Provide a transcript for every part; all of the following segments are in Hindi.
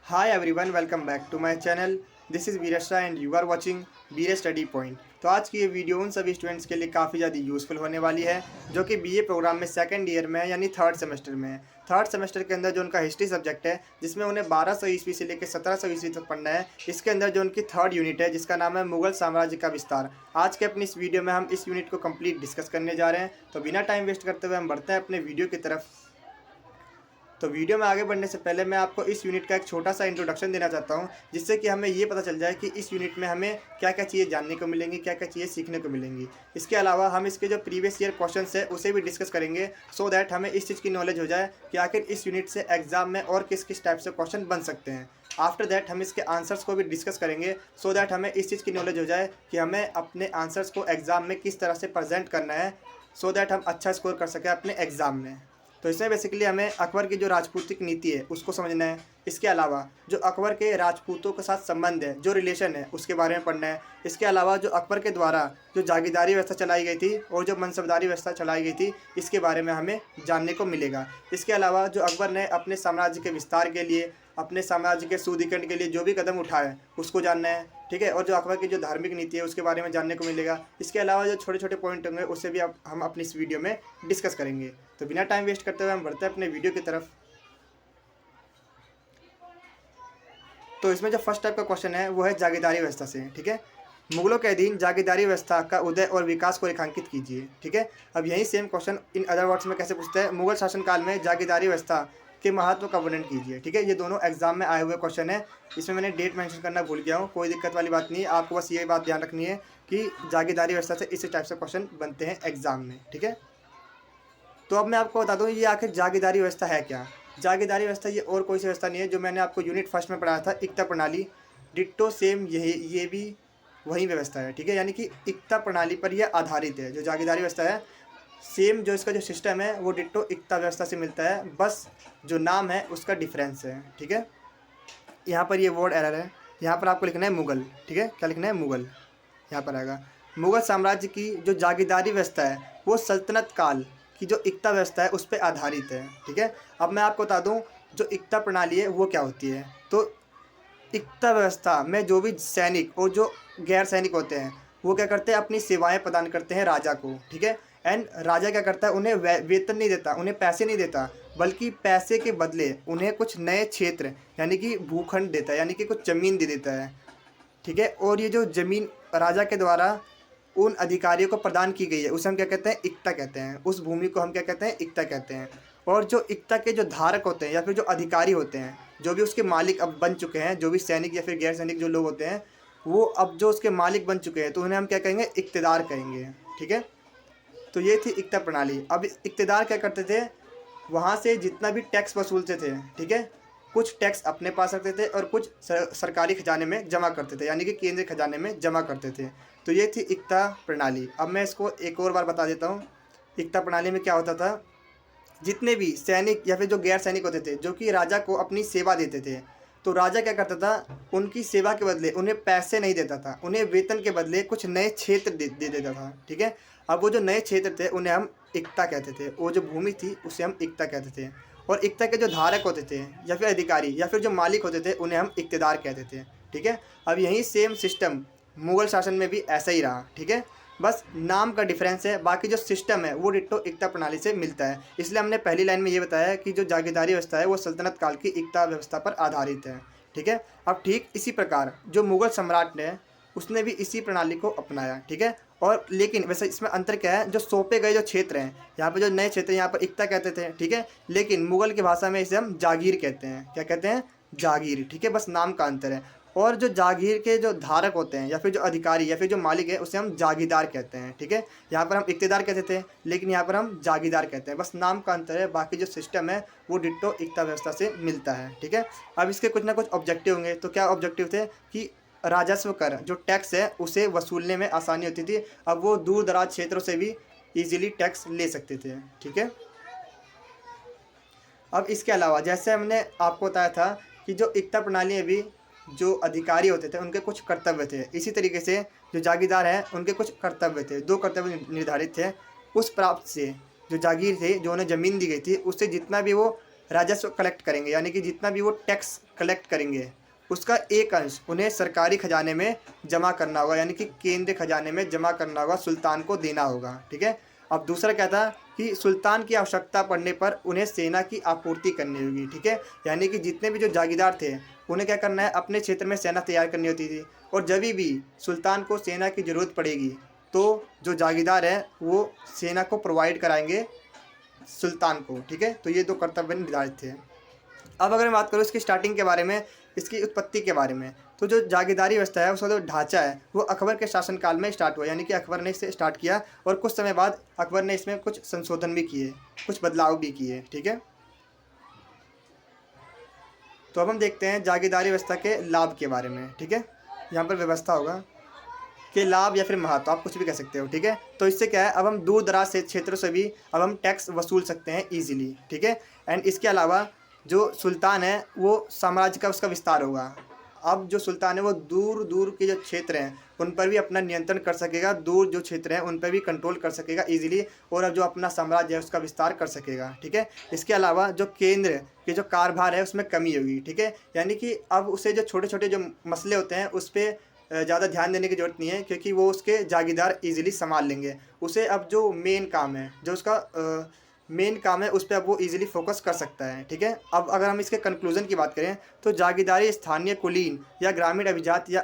Hi everyone, welcome back to my channel. This is Veerashra and you are watching Veer study point. तो आज की ये वीडियो उन सभी स्टूडेंट्स के लिए काफ़ी ज़्यादा यूज़फुल होने वाली है जो कि बीए प्रोग्राम में सेकंड ईयर में है, यानी थर्ड सेमेस्टर में है। थर्ड सेमेस्टर के अंदर जो उनका हिस्ट्री सब्जेक्ट है, जिसमें उन्हें 1200 ईस्वी से लेकर 1700 ईस्वी तक पढ़ना है। इसके अंदर जो उनकी थर्ड यूनिट है, जिसका नाम है मुगल साम्राज्य का विस्तार। आज के अपनी इस वीडियो में हम इस यूनिट को कंप्लीट डिस्कस करने जा रहे हैं। तो बिना टाइम वेस्ट करते हुए हम बढ़ते हैं अपने वीडियो की तरफ। तो वीडियो में आगे बढ़ने से पहले मैं आपको इस यूनिट का एक छोटा सा इंट्रोडक्शन देना चाहता हूं, जिससे कि हमें ये पता चल जाए कि इस यूनिट में हमें क्या क्या चीज़ें जानने को मिलेंगी, क्या क्या चीज़ें सीखने को मिलेंगी। इसके अलावा हम इसके जो प्रीवियस ईयर क्वेश्चंस है उसे भी डिस्कस करेंगे, सो दैट हमें इस चीज़ की नॉलेज हो जाए कि आखिर इस यूनिट से एग्जाम में और किस किस टाइप से क्वेश्चन बन सकते हैं। आफ्टर दैट हम इसके आंसर्स को भी डिस्कस करेंगे, सो दैट हमें इस चीज़ की नॉलेज हो जाए कि हमें अपने आंसर्स को एग्ज़ाम में किस तरह से प्रजेंट करना है, सो दैट हम अच्छा स्कोर कर सकें अपने एग्ज़ाम में। तो इसमें बेसिकली हमें अकबर की जो राजपूतिक नीति है उसको समझना है। इसके अलावा जो अकबर के राजपूतों के साथ संबंध है, जो रिलेशन है, उसके बारे में पढ़ना है। इसके अलावा जो अकबर के द्वारा जो जागीरदारी व्यवस्था चलाई गई थी और जो मनसबदारी व्यवस्था चलाई गई थी, इसके बारे में हमें जानने को मिलेगा। इसके अलावा जो अकबर ने अपने साम्राज्य के विस्तार के लिए, अपने साम्राज्य के सुदृढ़ीकरण के लिए जो भी कदम उठाए उसको जानना है, ठीक है। और जो अकबर की जो धार्मिक नीति है उसके बारे में जानने को मिलेगा। इसके अलावा जो छोटे छोटे पॉइंट होंगे उससे भी हम अपनी इस वीडियो में डिस्कस करेंगे। तो बिना टाइम वेस्ट करते हुए हम बढ़ते हैं अपने वीडियो की तरफ। तो इसमें जो फर्स्ट टाइप का क्वेश्चन है वो है जागीरदारी व्यवस्था से, ठीक है। मुगलों के अधीन जागीरदारी व्यवस्था का उदय और विकास को रेखांकित कीजिए, ठीक है। अब यही same question in other words में कैसे पूछते हैं, मुगल शासनकाल में जागीरदारी व्यवस्था के महत्व का वर्णन कीजिए, ठीक है। ये दोनों एग्जाम में आए हुए क्वेश्चन है। इसमें मैंने डेट मेंशन करना भूल गया हूँ, कोई दिक्कत वाली बात नहीं है। आपको बस ये बात ध्यान रखनी है कि जागीरदारी व्यवस्था से इस टाइप से क्वेश्चन बनते हैं एग्जाम में, ठीक है। तो अब मैं आपको बता दूं ये आखिर जागीरदारी व्यवस्था है क्या। जागीरदारी व्यवस्था ये और कोई सी व्यवस्था नहीं है, जो मैंने आपको यूनिट फर्स्ट में पढ़ाया था, इक्ता प्रणाली। डिट्टो सेम ये भी वही व्यवस्था है, ठीक है। यानी कि इक्ता प्रणाली पर यह आधारित है। जो जागीरदारी व्यवस्था है, सेम जो इसका जो सिस्टम है वो डिट्टो इक्ता व्यवस्था से मिलता है, बस जो नाम है उसका डिफरेंस है, ठीक है। यहाँ पर ये वर्ड एरर है, यहाँ पर आपको लिखना है मुगल, ठीक है। क्या लिखना है, मुगल, यहाँ पर आएगा। मुगल साम्राज्य की जो जागीरदारी व्यवस्था है वो सल्तनत काल की जो इक्ता व्यवस्था है उस पर आधारित है, ठीक है। अब मैं आपको बता दूं जो इक्ता प्रणाली है वो क्या होती है। तो इक्ता व्यवस्था में जो भी सैनिक और जो गैर सैनिक होते हैं वो क्या करते हैं, अपनी सेवाएं प्रदान करते हैं राजा को, ठीक है। एंड राजा क्या करता है, उन्हें वेतन नहीं देता, उन्हें पैसे नहीं देता, बल्कि पैसे के बदले उन्हें कुछ नए क्षेत्र यानी कि भूखंड देता है, यानी कि कुछ ज़मीन दे देता है, ठीक है। और ये जो ज़मीन राजा के द्वारा उन अधिकारियों को प्रदान की गई है उसे हम क्या कहते हैं, इक्ता कहते हैं। उस भूमि को हम क्या कहते हैं, इक्ता कहते हैं। और जो इक्ता के जो धारक होते हैं या फिर जो अधिकारी होते हैं, जो भी उसके मालिक अब बन चुके हैं, जो भी सैनिक या फिर गैर सैनिक जो लोग होते हैं, वो अब जो उसके मालिक बन चुके हैं तो उन्हें हम क्या कहेंगे, इक्तेदार कहेंगे, ठीक है। तो ये थी इक्ता प्रणाली। अब इक्तेदार क्या करते थे, वहाँ से जितना भी टैक्स वसूलते थे, ठीक है, कुछ टैक्स अपने पास रखते थे और कुछ सरकारी खजाने में जमा करते थे, यानी कि केंद्रीय खजाने में जमा करते थे। तो ये थी इक्ता प्रणाली। अब मैं इसको एक और बार बता देता हूँ। इक्ता प्रणाली में क्या होता था, जितने भी सैनिक या फिर जो गैर सैनिक होते थे जो कि राजा को अपनी सेवा देते थे, तो राजा क्या करता था, उनकी सेवा के बदले उन्हें पैसे नहीं देता था, उन्हें वेतन के बदले कुछ नए क्षेत्र दे देता था, ठीक है। अब वो जो नए क्षेत्र थे उन्हें हम इक्ता कहते थे, वो जो भूमि थी उसे हम इक्ता कहते थे। और इक्ता के जो धारक होते थे या फिर अधिकारी या फिर जो मालिक होते थे उन्हें हम इक्तेदार कहते थे, ठीक है। अब यही सेम सिस्टम मुगल शासन में भी ऐसा ही रहा, ठीक है। बस नाम का डिफरेंस है, बाकी जो सिस्टम है वो डिट्टो इक्ता प्रणाली से मिलता है। इसलिए हमने पहली लाइन में ये बताया कि जो जागीरदारी व्यवस्था है वो सल्तनत काल की इक्ता व्यवस्था पर आधारित है, ठीक है। अब ठीक इसी प्रकार जो मुगल सम्राट ने उसने भी इसी प्रणाली को अपनाया, ठीक है। और लेकिन वैसे इसमें अंतर क्या है, जो सौंपे गए जो क्षेत्र हैं, यहाँ पे जो नए क्षेत्र यहाँ पर इक्ता कहते थे, ठीक है। लेकिन मुगल की भाषा में इसे हम जागीर कहते हैं। क्या कहते हैं, जागीर, ठीक है। बस नाम का अंतर है। और जो जागीर के जो धारक होते हैं या फिर जो अधिकारी या फिर जो मालिक है उसे हम जागीरदार कहते हैं, ठीक है। यहाँ पर हम इक्तेदार कहते थे लेकिन यहाँ पर हम जागीरदार कहते हैं, बस नाम का अंतर है। बाकी जो सिस्टम है वो डिट्टो इक्ता व्यवस्था से मिलता है, ठीक है। अब इसके कुछ ना कुछ ऑब्जेक्टिव होंगे। तो क्या ऑब्जेक्टिव थे कि राजस्व कर जो टैक्स है उसे वसूलने में आसानी होती थी। अब वो दूर दराज क्षेत्रों से भी ईजिली टैक्स ले सकते थे, ठीक है। अब इसके अलावा जैसे हमने आपको बताया था कि जो इक्ता प्रणाली में भी जो अधिकारी होते थे उनके कुछ कर्तव्य थे, इसी तरीके से जो जागीरदार हैं उनके कुछ कर्तव्य थे। दो कर्तव्य निर्धारित थे। उस प्राप्त से जो जागीर थे, जो उन्हें ज़मीन दी गई थी, उससे जितना भी वो राजस्व कलेक्ट करेंगे, यानी कि जितना भी वो टैक्स कलेक्ट करेंगे उसका एक अंश उन्हें सरकारी खजाने में जमा करना होगा, यानी कि केंद्रीय खजाने में जमा करना होगा, सुल्तान को देना होगा। ठीक है। अब दूसरा क्या था कि सुल्तान की आवश्यकता पड़ने पर उन्हें सेना की आपूर्ति करनी होगी। ठीक है। यानी कि जितने भी जो जागीरदार थे उन्हें क्या करना है, अपने क्षेत्र में सेना तैयार करनी होती थी, और जब भी सुल्तान को सेना की ज़रूरत पड़ेगी तो जो जागीरदार हैं वो सेना को प्रोवाइड कराएंगे सुल्तान को। ठीक है। तो ये दो कर्तव्य निर्धारित थे। अब अगर मैं बात करूँ इसकी स्टार्टिंग के बारे में, इसकी उत्पत्ति के बारे में, तो जो जागीरदारी व्यवस्था है उसका जो ढांचा है वो अकबर के शासनकाल में स्टार्ट हुआ, यानी कि अकबर ने इसे स्टार्ट किया और कुछ समय बाद अकबर ने इसमें कुछ संशोधन भी किए, कुछ बदलाव भी किए। ठीक है। तो अब हम देखते हैं जागीरदारी व्यवस्था के लाभ के बारे में। ठीक है। यहाँ पर व्यवस्था होगा कि लाभ या फिर महत्व, आप कुछ भी कह सकते हो। ठीक है। तो इससे क्या है, अब हम दूर दराज से क्षेत्रों से भी अब हम टैक्स वसूल सकते हैं ईजिली। ठीक है। एंड इसके अलावा जो सुल्तान है वो साम्राज्य का उसका विस्तार होगा। अब जो सुल्तान है वो दूर दूर के जो क्षेत्र हैं उन पर भी अपना नियंत्रण कर सकेगा, दूर जो क्षेत्र हैं उन पर भी कंट्रोल कर सकेगा ईजिली, और अब जो अपना साम्राज्य है उसका विस्तार कर सकेगा। ठीक है। इसके अलावा जो केंद्र के जो कार्यभार है उसमें कमी होगी। ठीक है। यानी कि अब उसे जो छोटे छोटे जो मसले होते हैं उस पर ज़्यादा ध्यान देने की ज़रूरत नहीं है, क्योंकि वो उसके जागीरदार ईजिली संभाल लेंगे। उसे अब जो मेन काम है, जो उसका मेन काम है, उस पर अब वो इजीली फोकस कर सकता है। ठीक है। अब अगर हम इसके कंक्लूजन की बात करें तो जागीरदारी स्थानीय कुलीन या ग्रामीण अभिजात या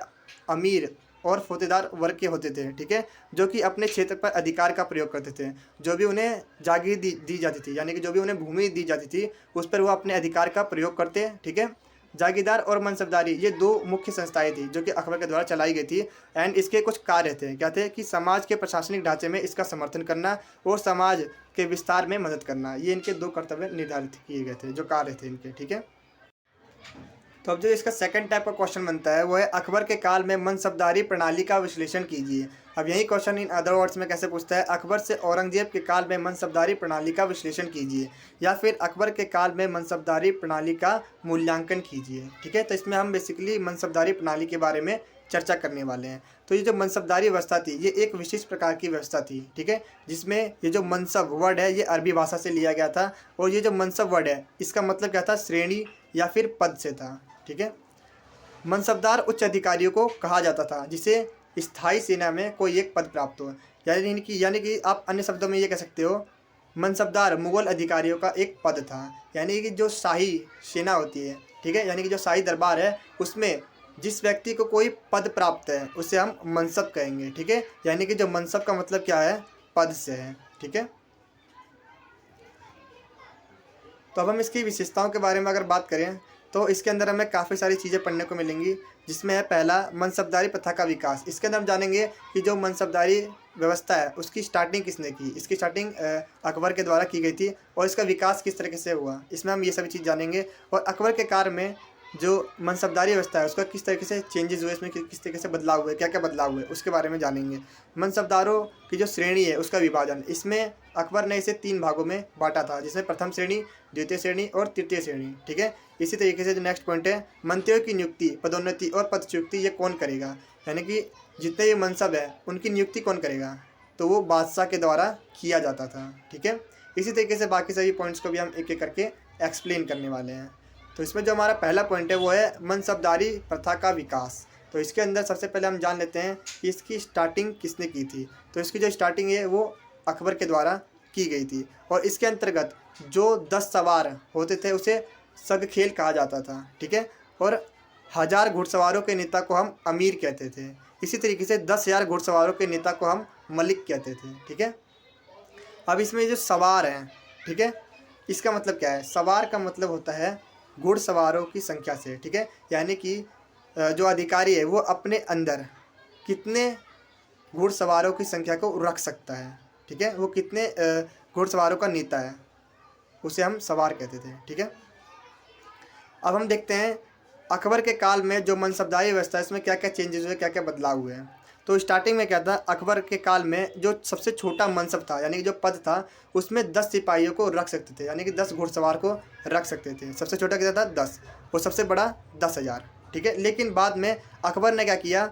अमीर और फौतेदार वर्ग के होते थे। ठीक है। जो कि अपने क्षेत्र पर अधिकार का प्रयोग करते थे, जो भी उन्हें जागीर दी जाती थी, यानी कि जो भी उन्हें भूमि दी जाती थी उस पर वो अपने अधिकार का प्रयोग करते। ठीक है। जागीरदार और मनसबदारी ये दो मुख्य संस्थाएं थी जो कि अकबर के द्वारा चलाई गई थी। एंड इसके कुछ कार्य थे, क्या थे कि समाज के प्रशासनिक ढांचे में इसका समर्थन करना और समाज के विस्तार में मदद करना, ये इनके दो कर्तव्य निर्धारित किए गए थे, जो कार्य थे इनके। ठीक है। तो अब जो इसका सेकंड टाइप का क्वेश्चन बनता है वो है अकबर के काल में मनसबदारी प्रणाली का विश्लेषण कीजिए। अब यही क्वेश्चन इन अदर वर्ड्स में कैसे पूछता है, अकबर से औरंगजेब के काल में मनसबदारी प्रणाली का विश्लेषण कीजिए, या फिर अकबर के काल में मनसबदारी प्रणाली का मूल्यांकन कीजिए। ठीक है। तो इसमें हम बेसिकली मनसबदारी प्रणाली के बारे में चर्चा करने वाले हैं। तो ये जो मनसबदारी व्यवस्था थी ये एक विशिष्ट प्रकार की व्यवस्था थी। ठीक है। जिसमें ये जो मनसब वर्ड है ये अरबी भाषा से लिया गया था, और ये जो मनसब वर्ड है इसका मतलब क्या था, श्रेणी या फिर पद से था। ठीक है। मनसबदार उच्च अधिकारियों को कहा जाता था जिसे स्थायी सेना में कोई एक पद प्राप्त हो, यानी कि आप अन्य शब्दों में ये कह सकते हो मनसबदार मुगल अधिकारियों का एक पद था, यानी कि जो शाही सेना होती है। ठीक है। यानी कि जो शाही दरबार है उसमें जिस व्यक्ति को कोई पद प्राप्त है उसे हम मनसब कहेंगे। ठीक है। यानी कि जो मनसब का मतलब क्या है, पद से है। ठीक है। तो अब हम इसकी विशेषताओं के बारे में अगर बात करें तो इसके अंदर हमें काफ़ी सारी चीज़ें पढ़ने को मिलेंगी, जिसमें है पहला मनसबदारी प्रथा का विकास। इसके अंदर हम जानेंगे कि जो मनसबदारी व्यवस्था है उसकी स्टार्टिंग किसने की, इसकी स्टार्टिंग अकबर के द्वारा की गई थी, और इसका विकास किस तरीके से हुआ, इसमें हम ये सभी चीज़ जानेंगे। और अकबर के काल में जो मनसबदारी व्यवस्था है उसका किस तरीके से चेंजेस हुए, इसमें किस तरीके से बदलाव हुए, क्या क्या बदलाव हुए, उसके बारे में जानेंगे। मनसबदारों की जो श्रेणी है उसका विभाजन, इसमें अकबर ने इसे 3 भागों में बांटा था, जिसमें प्रथम श्रेणी, द्वितीय श्रेणी और तृतीय श्रेणी। ठीक है। इसी तरीके से जो नेक्स्ट पॉइंट है, मंत्रियों की नियुक्ति, पदोन्नति और पदच्युति ये कौन करेगा, यानी कि जितने ये मनसब है उनकी नियुक्ति कौन करेगा, तो वो बादशाह के द्वारा किया जाता था। ठीक है। इसी तरीके से बाकी सभी पॉइंट्स को भी हम एक एक करके एक्सप्लेन करने वाले हैं। तो इसमें जो हमारा पहला पॉइंट है वो है मनसबदारी प्रथा का विकास। तो इसके अंदर सबसे पहले हम जान लेते हैं कि इसकी स्टार्टिंग किसने की थी। तो इसकी जो स्टार्टिंग है वो अकबर के द्वारा की गई थी, और इसके अंतर्गत जो 10 सवार होते थे उसे सगखेल कहा जाता था। ठीक है। और 1000 घुड़सवारों के नेता को हम अमीर कहते थे। इसी तरीके से 10,000 घुड़सवारों के नेता को हम मलिक कहते थे। ठीक है। अब इसमें जो सवार हैं, ठीक है, इसका मतलब क्या है, सवार का मतलब होता है घुड़सवारों की संख्या से। ठीक है। यानी कि जो अधिकारी है वो अपने अंदर कितने घुड़सवारों की संख्या को रख सकता है। ठीक है। वो कितने घुड़सवारों का नेता है उसे हम सवार कहते थे। ठीक है। अब हम देखते हैं अकबर के काल में जो मनसबदारी व्यवस्था है इसमें क्या क्या चेंजेस हुए, क्या क्या बदलाव हुए हैं। तो स्टार्टिंग में क्या था, अकबर के काल में जो सबसे छोटा मनसब था, यानी कि जो पद था, उसमें 10 सिपाहियों को रख सकते थे, यानी कि 10 घुड़सवार को रख सकते थे। सबसे छोटा क्या था, 10, और सबसे बड़ा 10,000। ठीक है। लेकिन बाद में अकबर ने क्या किया,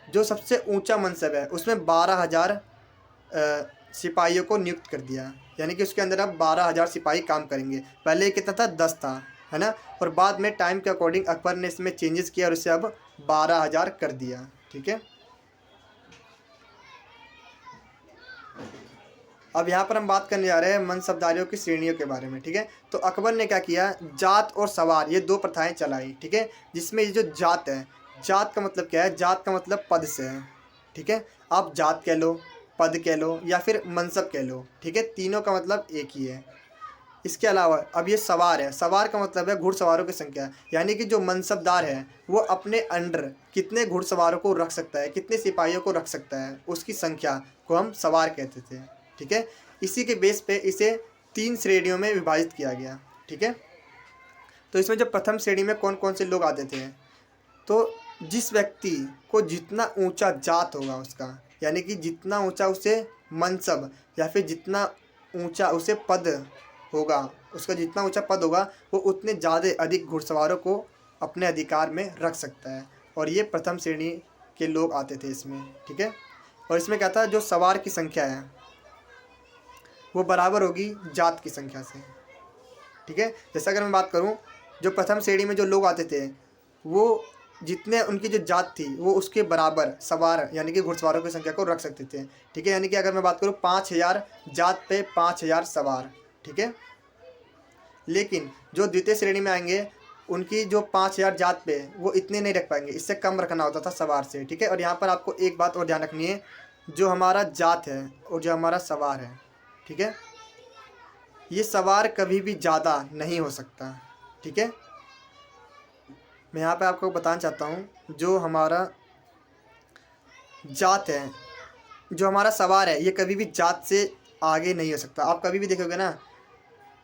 जो सबसे ऊंचा मनसब है उसमें 12,000 सिपाहियों को नियुक्त कर दिया, यानी कि उसके अंदर अब 12,000 सिपाही काम करेंगे। पहले ये कितना था, 10 था, है ना। और बाद में टाइम के अकॉर्डिंग अकबर ने इसमें चेंजेस किया और इसे अब 12,000 कर दिया, ठीक है। अब यहाँ पर हम बात करने जा रहे हैं मनसबदारियों की श्रेणियों के बारे में, ठीक है। तो अकबर ने क्या किया, जात और सवार ये दो प्रथाएं चलाई, ठीक है। जिसमें ये जो जात है, जात का मतलब क्या है, जात का मतलब पद से है, ठीक है। आप जात कह लो, पद कह लो या फिर मनसब कह लो, ठीक है, तीनों का मतलब एक ही है। इसके अलावा अब ये सवार है, सवार का मतलब है घुड़सवारों की संख्या, यानी कि जो मनसबदार है वो अपने अंडर कितने घुड़सवारों को रख सकता है, कितने सिपाहियों को रख सकता है, उसकी संख्या को हम सवार कहते थे, ठीक है। इसी के बेस पे इसे 3 श्रेणियों में विभाजित किया गया, ठीक है। तो इसमें जो प्रथम श्रेणी में कौन कौन से लोग आते थे, तो जिस व्यक्ति को जितना ऊंचा जात होगा उसका, यानी कि जितना ऊंचा उसे मनसब या फिर जितना ऊंचा उसे पद होगा, उसका जितना ऊंचा पद होगा वो उतने ज़्यादा अधिक घुड़सवारों को अपने अधिकार में रख सकता है। और ये प्रथम श्रेणी के लोग आते थे इसमें, ठीक है। और इसमें क्या था, जो सवार की संख्या है वो बराबर होगी जात की संख्या से, ठीक है। जैसा अगर मैं बात करूं, जो प्रथम श्रेणी में जो लोग आते थे वो जितने उनकी जो जात थी वो उसके बराबर सवार यानी कि घुड़सवारों की संख्या को रख सकते थे, ठीक है। यानी कि अगर मैं बात करूं 5,000 जात पे 5,000 सवार, ठीक है। लेकिन जो द्वितीय श्रेणी में आएंगे उनकी जो 5,000 जात पे वो इतने नहीं रख पाएंगे, इससे कम रखना होता था सवार से, ठीक है। और यहाँ पर आपको एक बात और ध्यान रखनी है, जो हमारा जात है और जो हमारा सवार है, ठीक है, ये सवार कभी भी ज़्यादा नहीं हो सकता, ठीक है। मैं यहाँ पे आपको बताना चाहता हूँ, जो हमारा जात है, जो हमारा सवार है, ये कभी भी जात से आगे नहीं हो सकता। आप कभी भी देखोगे ना,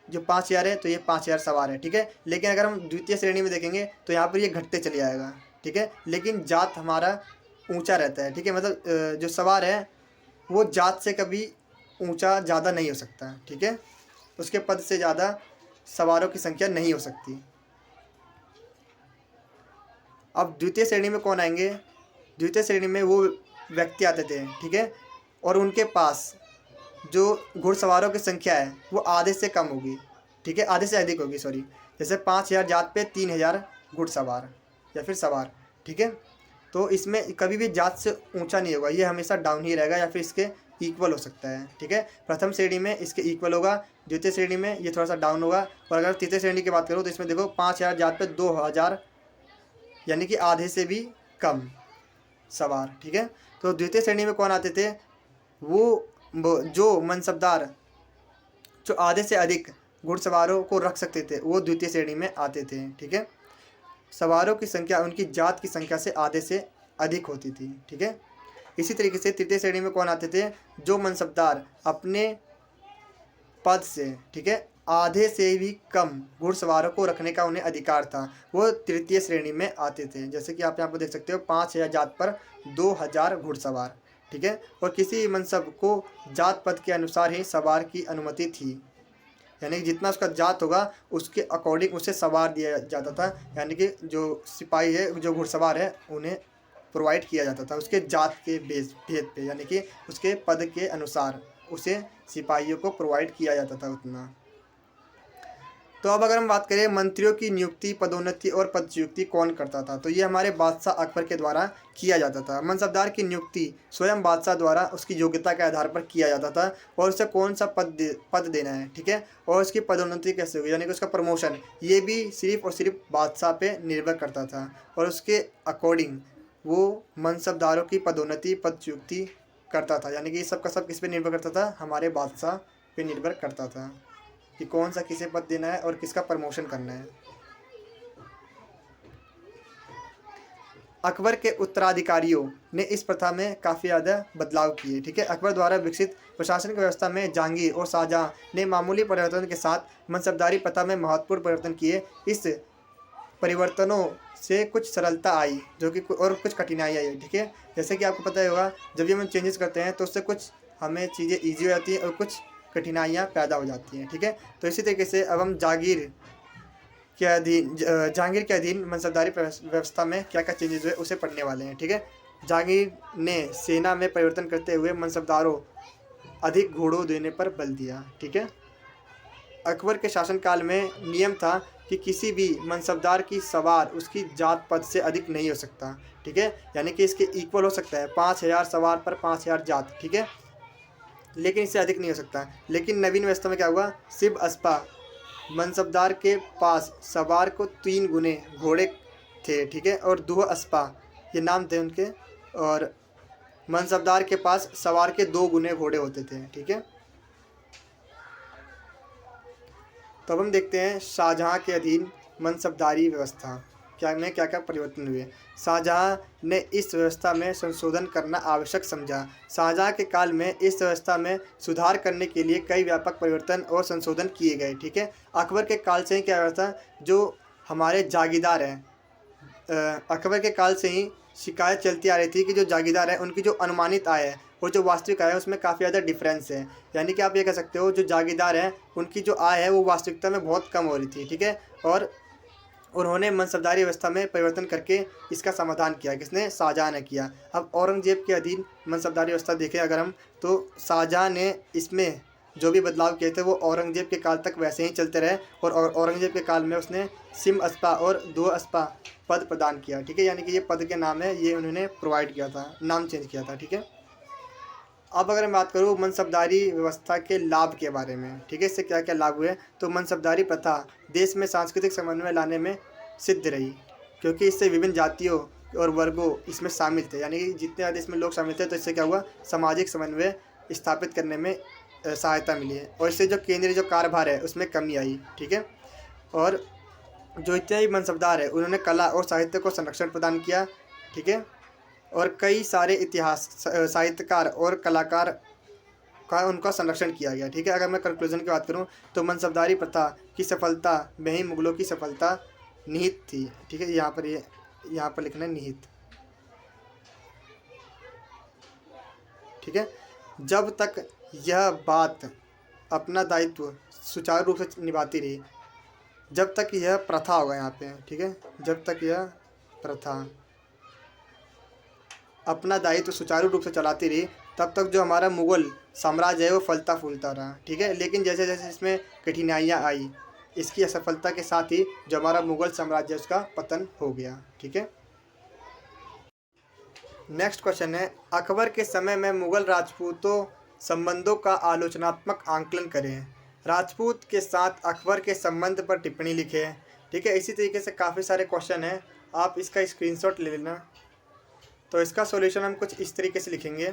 जो 5,000 है तो ये 5,000 सवार है, ठीक है। लेकिन अगर हम द्वितीय श्रेणी में देखेंगे तो यहाँ पर ये घटते चले जाएगा, ठीक है। लेकिन जात हमारा ऊंचा रहता है, ठीक है। मतलब जो सवार है वो जात से कभी ऊंचा ज़्यादा नहीं हो सकता, ठीक है। उसके पद से ज़्यादा सवारों की संख्या नहीं हो सकती। अब द्वितीय श्रेणी में कौन आएंगे, द्वितीय श्रेणी में वो व्यक्ति आते थे, ठीक है, और उनके पास जो घुड़सवारों की संख्या है वो आधे से कम होगी, ठीक है, आधे से अधिक होगी, सॉरी। जैसे 5,000 जात पे 3,000 घुड़सवार या फिर सवार, ठीक है। तो इसमें कभी भी जात से ऊंचा नहीं होगा, ये हमेशा डाउन ही रहेगा या फिर इसके इक्वल हो सकता है, ठीक है। प्रथम श्रेणी में इसके इक्वल होगा, द्वितीय श्रेणी में ये थोड़ा सा डाउन होगा। और अगर तृतीय श्रेणी की बात करूँ तो इसमें देखो 5,000 जात पे 2,000 यानी कि आधे से भी कम सवार, ठीक है। तो द्वितीय श्रेणी में कौन आते थे, वो जो मनसबदार जो आधे से अधिक घुड़सवारों को रख सकते थे वो द्वितीय श्रेणी में आते थे, ठीक है। सवारों की संख्या उनकी जात की संख्या से आधे से अधिक होती थी, ठीक है। इसी तरीके से तृतीय श्रेणी में कौन आते थे, जो मनसबदार अपने पद से, ठीक है, आधे से भी कम घुड़सवारों को रखने का उन्हें अधिकार था, वो तृतीय श्रेणी में आते थे। जैसे कि आप यहाँ पर देख सकते हो 5,000 जात पर 2,000 घुड़सवार, ठीक है। और किसी मनसब को जात पद के अनुसार ही सवार की अनुमति थी, यानी कि जितना उसका जात होगा उसके अकॉर्डिंग उसे सवार दिया जाता था, यानी कि जो सिपाही है जो घुड़सवार है उन्हें प्रोवाइड किया जाता था उसके जात के भेद पे, यानी कि उसके पद के अनुसार उसे सिपाहियों को प्रोवाइड किया जाता था उतना। तो अब अगर हम बात करें मंत्रियों की नियुक्ति, पदोन्नति और पदच्युति कौन करता था, तो ये हमारे बादशाह अकबर के द्वारा किया जाता था। मनसबदार की नियुक्ति स्वयं बादशाह द्वारा उसकी योग्यता के आधार पर किया जाता था और उसे कौन सा पद देना है, ठीक है, और उसकी पदोन्नति कैसे होगी, यानी कि उसका प्रमोशन, ये भी सिर्फ और सिर्फ बादशाह पे निर्भर करता था। और उसके अकॉर्डिंग वो मनसबदारों की पदोन्नति, पदच्युति करता था, यानी कि सब का सब किस पे निर्भर करता था, हमारे बादशाह पे निर्भर करता था कि कौन सा किसे पद देना है और किसका प्रमोशन करना है। अकबर के उत्तराधिकारियों ने इस प्रथा में काफ़ी ज़्यादा बदलाव किए, ठीक है। अकबर द्वारा विकसित प्रशासनिक व्यवस्था में जहांगीर और शाहजहां ने मामूली परिवर्तन के साथ मनसबदारी प्रथा में महत्वपूर्ण परिवर्तन किए। इस परिवर्तनों से कुछ सरलता आई जो कि और कुछ कठिनाई आई, ठीक है। जैसे कि आपको पता ही होगा जब भी हम चेंजेस करते हैं तो उससे कुछ हमें चीज़ें ईजी हो जाती हैं और कुछ कठिनाइयाँ पैदा हो जाती हैं, ठीक है। तो इसी तरीके से अब हम जहांगीर के अधीन मनसबदारी व्यवस्था में क्या क्या चेंजेस हुए उसे पढ़ने वाले हैं, ठीक है। जहांगीर ने सेना में परिवर्तन करते हुए मनसबदारों अधिक घोड़ों देने पर बल दिया। ठीक है, अकबर के शासनकाल में नियम था कि किसी भी मनसबदार की सवार उसकी जात पद से अधिक नहीं हो सकता। ठीक है, यानी कि इसके इक्वल हो सकता है 5,000 सवार पर 5,000 जात। ठीक है, लेकिन इससे अधिक नहीं हो सकता। लेकिन नवीन व्यवस्था में क्या हुआ, सिब अस्पा मनसबदार के पास सवार को 3 गुने घोड़े थे। ठीक है, और दुह अस्पा ये नाम थे उनके, और मनसबदार के पास सवार के 2 गुने घोड़े होते थे। ठीक है, तो अब हम देखते हैं शाहजहाँ के अधीन मनसबदारी व्यवस्था क्या क्या परिवर्तन हुए। शाहजहाँ ने इस व्यवस्था में संशोधन करना आवश्यक समझा। शाहजहाँ के काल में इस व्यवस्था में सुधार करने के लिए कई व्यापक परिवर्तन और संशोधन किए गए। ठीक है, अकबर के काल से ही क्या व्यवस्था, जो हमारे जागीरदार हैं, अकबर के काल से ही शिकायत चलती आ रही थी कि जो जागीरदार है उनकी जो अनुमानित आय है और जो वास्तविक आय है उसमें काफ़ी ज़्यादा डिफरेंस है। यानी कि आप ये कह सकते हो जो जागीरदार हैं उनकी जो आय है वो वास्तविकता में बहुत कम हो रही थी। ठीक है, और उन्होंने मनसबदारी व्यवस्था में परिवर्तन करके इसका समाधान किया। किसने, शाहजहाँ ने किया। अब औरंगजेब के अधीन मनसबदारी व्यवस्था देखें अगर हम, तो शाहजहाँ ने इसमें जो भी बदलाव किए थे वो औरंगजेब के काल तक वैसे ही चलते रहे, और औरंगजेब के काल में उसने सिम अस्पा और दुह अस्पा पद प्रदान किया। ठीक है, यानी कि ये पद के नाम है, ये उन्होंने प्रोवाइड किया था, नाम चेंज किया था। ठीक है, अब अगर मैं बात करूँ मनसबदारी व्यवस्था के लाभ के बारे में, ठीक है, इससे क्या क्या लाभ हुए, तो मनसबदारी प्रथा देश में सांस्कृतिक समन्वय लाने में सिद्ध रही, क्योंकि इससे विभिन्न जातियों और वर्गों इसमें शामिल थे। यानी कि जितने ज़्यादा इसमें लोग शामिल थे तो इससे क्या हुआ, सामाजिक समन्वय स्थापित करने में सहायता मिली है, और इससे जो केंद्रीय जो कार्यभार है उसमें कमी आई। ठीक है, और जो इतने ही मनसबदार है उन्होंने कला और साहित्य को संरक्षण प्रदान किया। ठीक है, और कई सारे इतिहास साहित्यकार और कलाकार का उनका संरक्षण किया गया। ठीक है, अगर मैं कंक्लूजन की बात करूं तो मनसबदारी प्रथा की सफलता में ही मुगलों की सफलता निहित थी। ठीक है, यहाँ पर लिखना है निहित। ठीक है, जब तक यह बात अपना दायित्व सुचारू रूप से निभाती रही, जब तक यह प्रथा होगा यहाँ पे। ठीक है, जब तक यह प्रथा अपना दायित्व सुचारू रूप से चलाती रही तब तक जो हमारा मुग़ल साम्राज्य है वो फलता फूलता रहा। ठीक है, लेकिन जैसे जैसे इसमें कठिनाइयाँ आई, इसकी असफलता के साथ ही जो हमारा मुग़ल साम्राज्य उसका पतन हो गया। ठीक है, नेक्स्ट क्वेश्चन है, अकबर के समय में मुग़ल राजपूतों संबंधों का आलोचनात्मक आंकलन करें। राजपूत के साथ अकबर के संबंध पर टिप्पणी लिखें। ठीक है, इसी तरीके से काफ़ी सारे क्वेश्चन हैं, आप इसका स्क्रीनशॉट ले लेना। तो इसका सॉल्यूशन हम कुछ इस तरीके से लिखेंगे,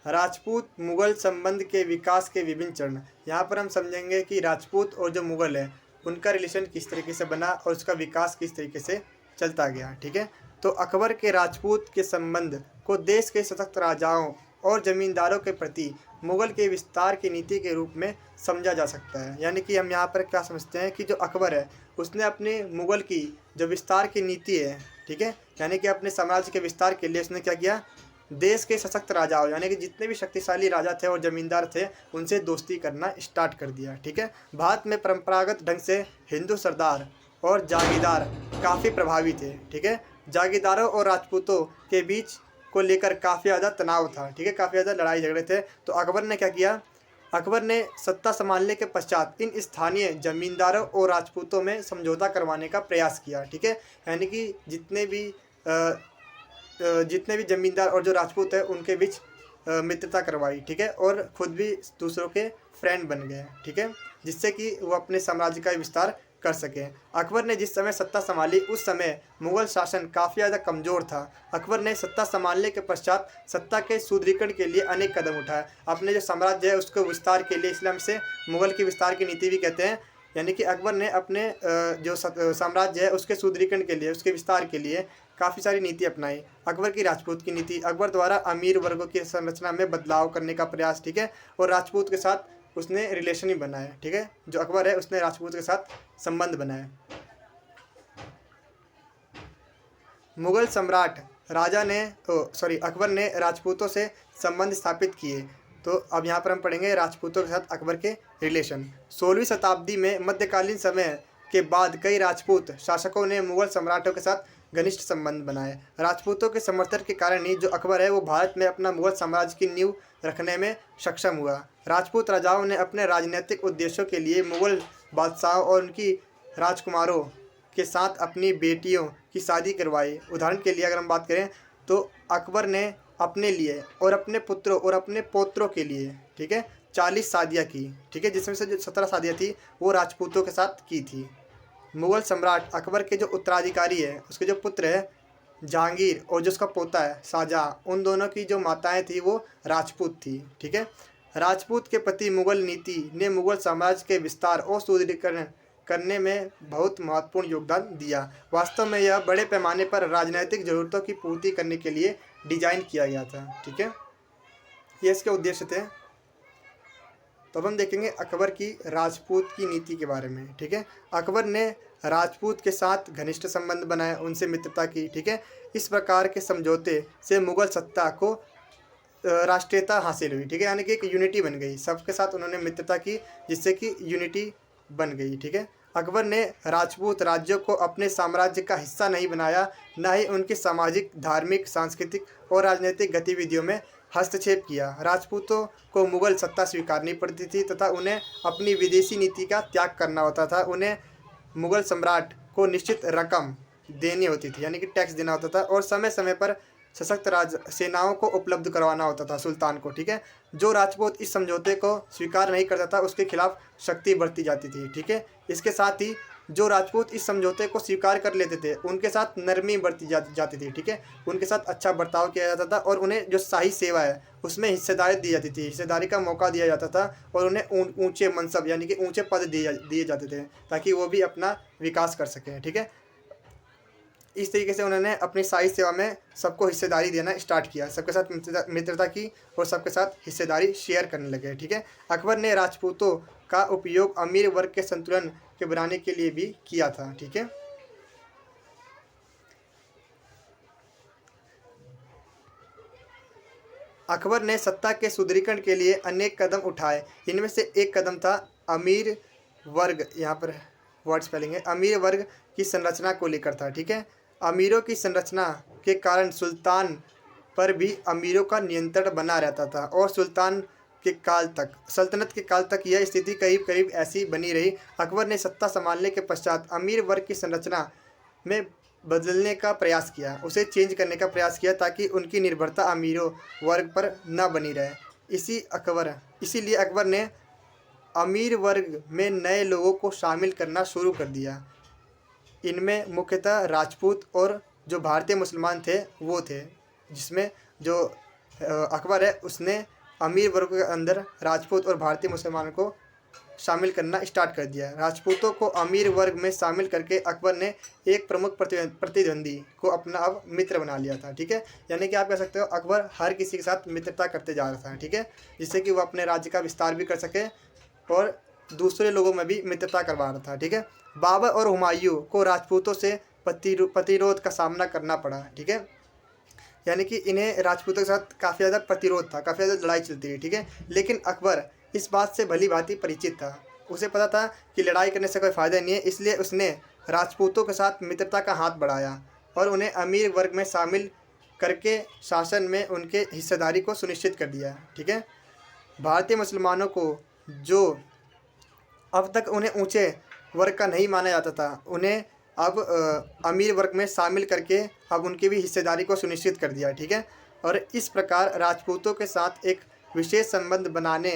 राजपूत मुग़ल संबंध के विकास के विभिन्न चरण। यहाँ पर हम समझेंगे कि राजपूत और जो मुग़ल है उनका रिलेशन किस तरीके से बना और उसका विकास किस तरीके से चलता गया। ठीक है, तो अकबर के राजपूत के संबंध को देश के सशक्त राजाओं और ज़मींदारों के प्रति मुग़ल के विस्तार की नीति के रूप में समझा जा सकता है। यानी कि हम यहाँ पर क्या समझते हैं कि जो अकबर है उसने अपने मुग़ल की जो विस्तार की नीति है, ठीक है, यानी कि अपने साम्राज्य के विस्तार के लिए उसने क्या किया, देश के सशक्त राजाओं यानी कि जितने भी शक्तिशाली राजा थे और ज़मींदार थे उनसे दोस्ती करना स्टार्ट कर दिया। ठीक है, भारत में परंपरागत ढंग से हिंदू सरदार और जागीरदार काफ़ी प्रभावी थे। ठीक है, जागीरदारों और राजपूतों के बीच को लेकर काफ़ी ज़्यादा तनाव था। ठीक है, काफ़ी ज़्यादा लड़ाई झगड़े थे। तो अकबर ने क्या किया, अकबर ने सत्ता संभालने के पश्चात इन स्थानीय जमींदारों और राजपूतों में समझौता करवाने का प्रयास किया। ठीक है, यानी कि जितने भी जमींदार और जो राजपूत है उनके बीच मित्रता करवाई। ठीक है, और खुद भी दूसरों के फ्रेंड बन गए। ठीक है, जिससे कि वो अपने साम्राज्य का विस्तार कर सकें। अकबर ने जिस समय सत्ता संभाली उस समय मुग़ल शासन काफ़ी ज़्यादा कमज़ोर था। अकबर ने सत्ता संभालने के पश्चात सत्ता के सुदृढ़ीकरण के लिए अनेक कदम उठाए। अपने जो साम्राज्य है उसको विस्तार के लिए, इसलिए हमसे मुग़ल की विस्तार की नीति भी कहते हैं। यानी कि अकबर ने अपने जो साम्राज्य है उसके सुदृढ़ीकरण के लिए, उसके विस्तार के लिए काफ़ी सारी नीति अपनाई। अकबर की राजपूत की नीति, अकबर द्वारा अमीर वर्गों की संरचना में बदलाव करने का प्रयास। ठीक है, और राजपूत के साथ उसने रिलेशन ही बनाया। ठीक है, जो अकबर है उसने राजपूत के साथ संबंध बनाए। मुग़ल सम्राट राजा ने अकबर ने राजपूतों से संबंध स्थापित किए। तो अब यहाँ पर हम पढ़ेंगे राजपूतों के साथ अकबर के रिलेशन। 16वीं शताब्दी में मध्यकालीन समय के बाद कई राजपूत शासकों ने मुग़ल सम्राटों के साथ घनिष्ठ संबंध बनाए। राजपूतों के समर्थन के कारण ही जो अकबर है वो भारत में अपना मुगल साम्राज्य की नींव रखने में सक्षम हुआ। राजपूत राजाओं ने अपने राजनीतिक उद्देश्यों के लिए मुगल बादशाहों और उनकी राजकुमारों के साथ अपनी बेटियों की शादी करवाई। उदाहरण के लिए अगर हम बात करें तो अकबर ने अपने लिए और अपने पुत्रों और अपने पोत्रों के लिए, ठीक है, 40 शादियाँ की, ठीक है, जिसमें से जो 17 शादियाँ थी वो राजपूतों के साथ की थी। मुगल सम्राट अकबर के जो उत्तराधिकारी है, उसके जो पुत्र है जहांगीर और जो उसका पोता है शाहजहाँ, उन दोनों की जो माताएं थी वो राजपूत थी, ठीक है। राजपूत के प्रति मुगल नीति ने मुगल साम्राज्य के विस्तार और सुदृढ़ीकरण करने में बहुत महत्वपूर्ण योगदान दिया। वास्तव में यह बड़े पैमाने पर राजनीतिक जरूरतों की पूर्ति करने के लिए डिजाइन किया गया था, ठीक है। ये इसके उद्देश्य थे। तो अब हम देखेंगे अकबर की राजपूत की नीति के बारे में, ठीक है। अकबर ने राजपूत के साथ घनिष्ठ संबंध बनाए, उनसे मित्रता की, ठीक है। इस प्रकार के समझौते से मुगल सत्ता को राष्ट्रीयता हासिल हुई, ठीक है, यानी कि एक यूनिटी बन गई। सबके साथ उन्होंने मित्रता की जिससे कि यूनिटी बन गई, ठीक है। अकबर ने राजपूत राज्यों को अपने साम्राज्य का हिस्सा नहीं बनाया, न ही उनकी सामाजिक, धार्मिक, सांस्कृतिक और राजनीतिक गतिविधियों में हस्तक्षेप किया। राजपूतों को मुगल सत्ता स्वीकारनी पड़ती थी तथा उन्हें अपनी विदेशी नीति का त्याग करना होता था। उन्हें मुगल सम्राट को निश्चित रकम देनी होती थी, यानी कि टैक्स देना होता था, और समय समय पर सशक्त राज सेनाओं को उपलब्ध करवाना होता था सुल्तान को, ठीक है। जो राजपूत इस समझौते को स्वीकार नहीं करता था उसके खिलाफ सख्ती बरती जाती थी, ठीक है। इसके साथ ही जो राजपूत इस समझौते को स्वीकार कर लेते थे उनके साथ नरमी बरती जाती थी, ठीक है। उनके साथ अच्छा बर्ताव किया जाता था और उन्हें जो शाही सेवा है उसमें हिस्सेदारी दी जाती थी, हिस्सेदारी का मौका दिया जाता था, और उन्हें ऊंचे मनसब यानी कि ऊंचे पद दिए जाते थे ताकि वो भी अपना विकास कर सकें, ठीक है। इस तरीके से उन्होंने अपनी शाही सेवा में सबको हिस्सेदारी देना स्टार्ट किया, सबके साथ मित्रता की और सबके साथ हिस्सेदारी शेयर करने लगे, ठीक है। अकबर ने राजपूतों का उपयोग अमीर वर्ग के संतुलन के बनाने के लिए भी किया था, ठीक है। अकबर ने सत्ता के सुदृढ़ीकरण के लिए अनेक कदम उठाए। इनमें से एक कदम था अमीर वर्ग, यहाँ पर वर्ड स्पेलिंग है, अमीर वर्ग की संरचना को लेकर था, ठीक है। अमीरों की संरचना के कारण सुल्तान पर भी अमीरों का नियंत्रण बना रहता था और सल्तनत के काल तक यह स्थिति करीब करीब ऐसी बनी रही। अकबर ने सत्ता संभालने के पश्चात अमीर वर्ग की संरचना में बदलने का प्रयास किया, उसे चेंज करने का प्रयास किया ताकि उनकी निर्भरता अमीरों वर्ग पर न बनी रहे। इसीलिए अकबर ने अमीर वर्ग में नए लोगों को शामिल करना शुरू कर दिया। इनमें मुख्यतः राजपूत और जो भारतीय मुसलमान थे वो थे, जिसमें जो अकबर है उसने अमीर वर्ग के अंदर राजपूत और भारतीय मुसलमानों को शामिल करना स्टार्ट कर दिया। राजपूतों को अमीर वर्ग में शामिल करके अकबर ने एक प्रमुख प्रतिद्वंदी को अपना अब मित्र बना लिया था, ठीक है। यानी कि आप कह सकते हो अकबर हर किसी के साथ मित्रता करते जा रहा था, ठीक है, जिससे कि वो अपने राज्य का विस्तार भी कर सके और दूसरे लोगों में भी मित्रता करवा रहा था, ठीक है। बाबर और हुमायूं को राजपूतों से प्रतिरोध का सामना करना पड़ा, ठीक है, यानी कि इन्हें राजपूतों के साथ काफ़ी ज़्यादा प्रतिरोध था, काफ़ी ज़्यादा लड़ाई चलती रही, ठीक है। लेकिन अकबर इस बात से भली भांति परिचित था, उसे पता था कि लड़ाई करने से कोई फ़ायदा नहीं है, इसलिए उसने राजपूतों के साथ मित्रता का हाथ बढ़ाया और उन्हें अमीर वर्ग में शामिल करके शासन में उनके हिस्सेदारी को सुनिश्चित कर दिया, ठीक है। भारतीय मुसलमानों को जो अब तक उन्हें ऊंचे वर्ग का नहीं माना जाता था, उन्हें अब अमीर वर्ग में शामिल करके अब उनकी भी हिस्सेदारी को सुनिश्चित कर दिया, ठीक है। और इस प्रकार राजपूतों के साथ एक विशेष संबंध बनाने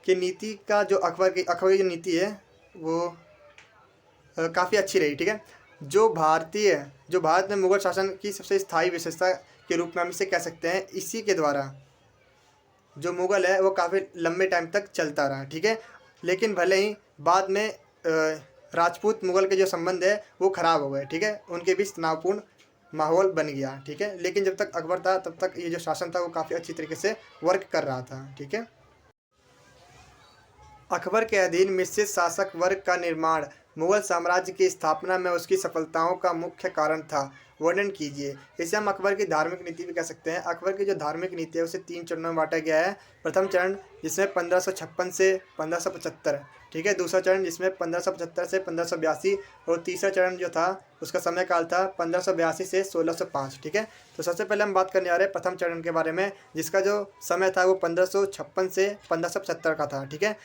की नीति का जो अकबर की जो नीति है वो काफ़ी अच्छी रही, ठीक है। जो भारत में मुगल शासन की सबसे स्थायी विशेषता के रूप में हम इसे कह सकते हैं, इसी के द्वारा जो मुगल है वो काफ़ी लंबे टाइम तक चलता रहा, ठीक है। लेकिन भले ही बाद में राजपूत मुगल के जो संबंध है वो ख़राब हो गए, ठीक है, उनके बीच तनावपूर्ण माहौल बन गया, ठीक है। लेकिन जब तक अकबर था तब तक ये जो शासन था वो काफ़ी अच्छी तरीके से वर्क कर रहा था, ठीक है। अकबर के अधीन मिश्रित शासक वर्ग का निर्माण मुगल साम्राज्य की स्थापना में उसकी सफलताओं का मुख्य कारण था, वर्णन कीजिए। इसे हम अकबर की धार्मिक नीति भी कह सकते हैं। अकबर की जो धार्मिक नीति है उसे 3 चरणों में बांटा गया है। प्रथम चरण जिसमें 1556 से 1575, ठीक है। दूसरा चरण जिसमें 1575 से 1582 और तीसरा चरण जो था उसका समय काल था 1582 से 1605, ठीक है। तो सबसे पहले हम बात करने आ रहे हैं प्रथम चरण के बारे में, जिसका जो समय था वो 1556 से 1575 का था, ठीक है।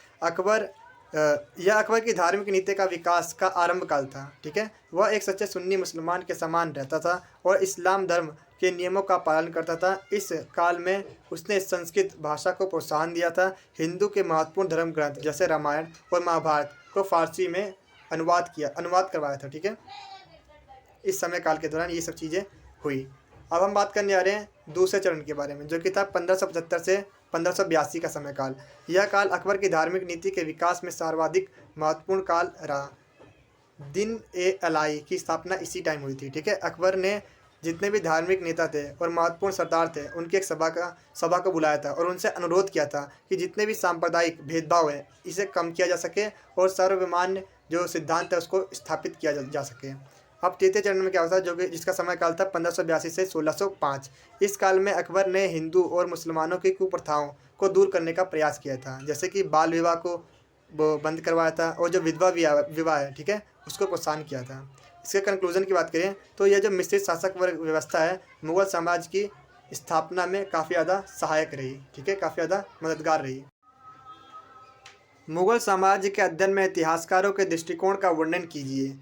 यह अकबर की धार्मिक नीति का विकास का आरंभ काल था, ठीक है। वह एक सच्चे सुन्नी मुसलमान के समान रहता था और इस्लाम धर्म के नियमों का पालन करता था। इस काल में उसने संस्कृत भाषा को प्रोत्साहन दिया था। हिंदू के महत्वपूर्ण धर्म ग्रंथ जैसे रामायण और महाभारत को फारसी में अनुवाद करवाया था, ठीक है। इस समय काल के दौरान ये सब चीज़ें हुई। अब हम बात करने आ रहे हैं दूसरे चरण के बारे में, जो कि था 1575 से 1582 का समय काल। यह काल अकबर की धार्मिक नीति के विकास में सर्वाधिक महत्वपूर्ण काल रहा। दिन ए अलाई की स्थापना इसी टाइम हुई थी, ठीक है। अकबर ने जितने भी धार्मिक नेता थे और महत्वपूर्ण सरदार थे उनकी एक सभा को बुलाया था और उनसे अनुरोध किया था कि जितने भी सांप्रदायिक भेदभाव है इसे कम किया जा सके और सर्वमान्य जो सिद्धांत है उसको स्थापित किया जा सके। अब तृतीय चरण में क्या होता है, जो कि जिसका समय काल था 1582 से 1605। इस काल में अकबर ने हिंदू और मुसलमानों की कुप्रथाओं को दूर करने का प्रयास किया था, जैसे कि बाल विवाह को वो बंद करवाया था और जो विधवा विवाह है, ठीक है, उसको प्रोत्साहन किया था। इसके कंक्लूजन की बात करें तो यह जो मिश्रित शासक वर्ग व्यवस्था है मुगल साम्राज्य की स्थापना में काफ़ी ज़्यादा सहायक रही, ठीक है, काफ़ी ज़्यादा मददगार रही। मुगल साम्राज्य के अध्ययन में इतिहासकारों के दृष्टिकोण का वर्णन कीजिए।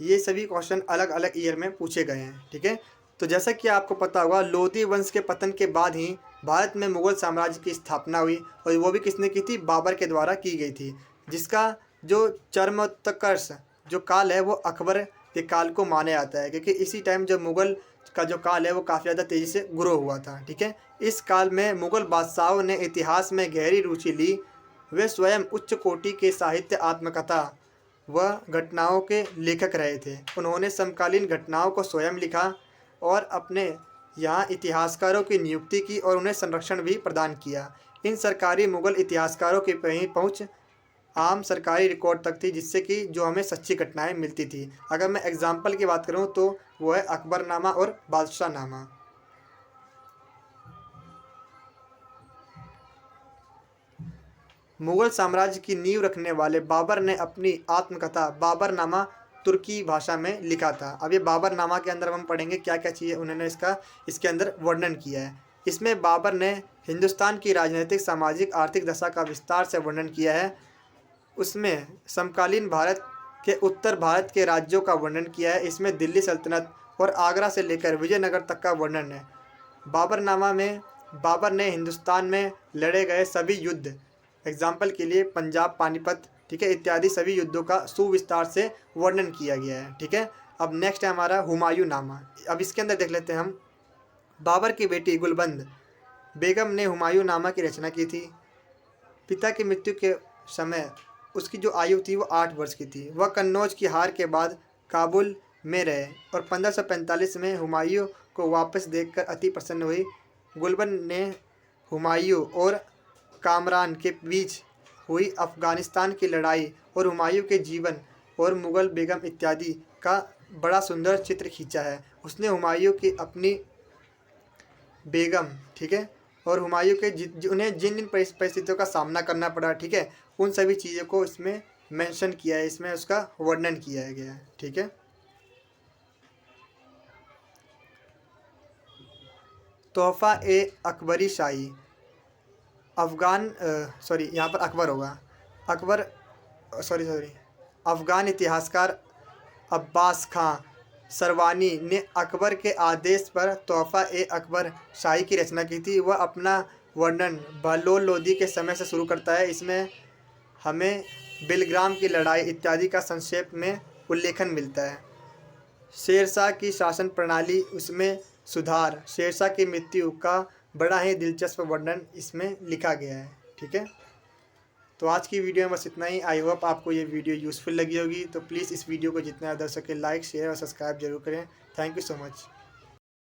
ये सभी क्वेश्चन अलग अलग ईयर में पूछे गए हैं, ठीक है। तो जैसा कि आपको पता होगा, लोधी वंश के पतन के बाद ही भारत में मुगल साम्राज्य की स्थापना हुई और वो भी किसने की थी, बाबर के द्वारा की गई थी, जिसका जो चरमोत्कर्ष जो काल है वो अकबर के काल को माना जाता है, क्योंकि इसी टाइम जो मुगल का जो काल है वो काफ़ी ज़्यादा तेज़ी से ग्रो हुआ था, ठीक है। इस काल में मुगल बादशाहों ने इतिहास में गहरी रुचि ली। वे स्वयं उच्च कोटि के साहित्य, आत्मकथा व घटनाओं के लेखक रहे थे। उन्होंने समकालीन घटनाओं को स्वयं लिखा और अपने यहाँ इतिहासकारों की नियुक्ति की और उन्हें संरक्षण भी प्रदान किया। इन सरकारी मुगल इतिहासकारों की पहुँच आम सरकारी रिकॉर्ड तक थी, जिससे कि जो हमें सच्ची घटनाएं मिलती थी। अगर मैं एग्जाम्पल की बात करूं तो वो है अकबरनामा और बादशाहनामा। मुगल साम्राज्य की नींव रखने वाले बाबर ने अपनी आत्मकथा बाबरनामा तुर्की भाषा में लिखा था। अब ये बाबरनामा के अंदर हम पढ़ेंगे क्या क्या चीज़ें उन्होंने इसके अंदर वर्णन किया है। इसमें बाबर ने हिंदुस्तान की राजनीतिक, सामाजिक, आर्थिक दशा का विस्तार से वर्णन किया है। उसमें समकालीन भारत के उत्तर भारत के राज्यों का वर्णन किया है। इसमें दिल्ली सल्तनत और आगरा से लेकर विजयनगर तक का वर्णन है। बाबरनामा में बाबर ने हिंदुस्तान में लड़े गए सभी युद्ध, एग्जाम्पल के लिए पंजाब, पानीपत, ठीक है, इत्यादि सभी युद्धों का सुविस्तार से वर्णन किया गया है, ठीक है। अब नेक्स्ट है हमारा हुमायूं नामा। अब इसके अंदर देख लेते हैं हम। बाबर की बेटी गुलबंद बेगम ने हुमायूं नामा की रचना की थी। पिता की मृत्यु के समय उसकी जो आयु थी वो 8 वर्ष की थी। वह कन्नौज की हार के बाद काबुल में रहे और 1545 में हुमायूं को वापस देखकर अति प्रसन्न हुई। गुलबंद ने हुमायूं और कामरान के बीच हुई अफ़गानिस्तान की लड़ाई और हुमायूं के जीवन और मुग़ल बेगम इत्यादि का बड़ा सुंदर चित्र खींचा है। उसने हुमायूं की अपनी बेगम, ठीक है, और हुमायूं के उन्हें जिन जिन परिस्थितियों का सामना करना पड़ा, ठीक है, उन सभी चीज़ों को इसमें मेंशन किया है, इसमें उसका वर्णन किया गया है, ठीक है। तोहफ़ा ए अकबरी शाही यहाँ पर अकबर होगा। अफ़गान इतिहासकार अब्बास खां सरवानी ने अकबर के आदेश पर तोहफ़ा ए अकबर शाही की रचना की थी। वह अपना वर्णन बहलोल लोदी के समय से शुरू करता है। इसमें हमें बिलग्राम की लड़ाई इत्यादि का संक्षेप में उल्लेखन मिलता है। शेरशाह की शासन प्रणाली, उसमें सुधार, शेरशाह की मृत्यु का बड़ा ही दिलचस्प वर्णन इसमें लिखा गया है, ठीक है। तो आज की वीडियो में बस इतना ही। आई होप आपको ये वीडियो यूज़फुल लगी होगी। तो प्लीज़ इस वीडियो को जितना ज़्यादा हो सके लाइक, शेयर और सब्सक्राइब जरूर करें। Thank you so much.